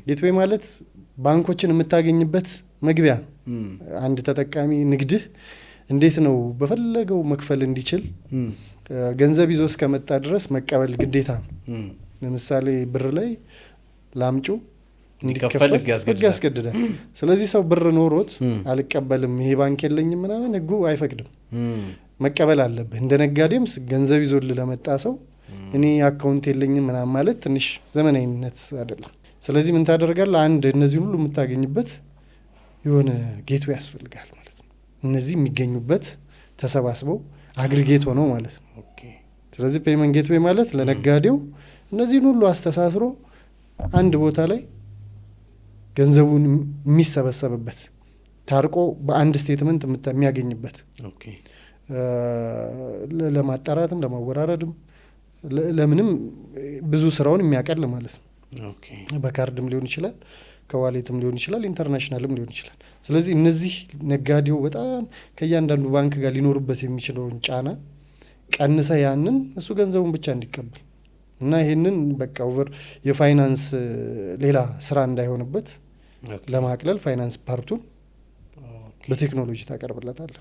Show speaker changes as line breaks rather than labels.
ጌትዌይ ማለት ባንኮችን የምታገኝበት መግቢያ አንድ ተጠቃሚ ንግድህ እንዴት ነው በፈለገው መክፈል እንዲችል ገንዘብ ይዞ እስከመጣ ድረስ መቀበል ግዴታ ነው። ለምሳሌ ብር ላይ ላምጩ እንዲከፈል ያስገድዳል። ስለዚህ ሰው ብር ኖሮት አልቀበልም ይሄ ባንክ የለኝም ምናምን ህጉ አይፈቅድም። መቀበል አለብህ። እንደ ነጋዴም ገንዘብ ይዞልህ ለመጣ ሰው እኔ አካውንት የለኝም ምናምን ማለት ትንሽ ዘመናዊነት አይደለም። ስለዚህ ምን ታደርጋለህ? አንድ እነዚህ ሁሉ የምታገኝበት የሆነ ጌትዌይ ያስፈልጋል ማለት ነው። እነዚህ የሚገኙበት ተሰባስበው አግሪጌት ሆነው ማለት ነው። ስለዚህ ፔመንት ጌትዌይ ማለት ለነጋዴው እነዚህን ሁሉ አስተሳስሮ አንድ ቦታ ላይ ገንዘቡን የሚሰበሰብበት ታርቆ በአንድ ስቴትመንት የሚያገኝበት ለማጣራትም ለማወራረድም ለምንም ብዙ ስራውን የሚያቀል ማለት ነው። በካርድም ሊሆን ይችላል፣ ከዋሌትም ሊሆን ይችላል፣ ኢንተርናሽናልም ሊሆን ይችላል። ስለዚህ እነዚህ ነጋዴው በጣም ከእያንዳንዱ ባንክ ጋር ሊኖርበት የሚችለውን ጫና ቀንሰ ያንን እሱ ገንዘቡን ብቻ እንዲቀበል እና ይሄንን በቃ ኦቨር የፋይናንስ ሌላ ስራ እንዳይሆንበት ለማቅለል ፋይናንስ ፓርቱን በቴክኖሎጂ ታቀርብለታል።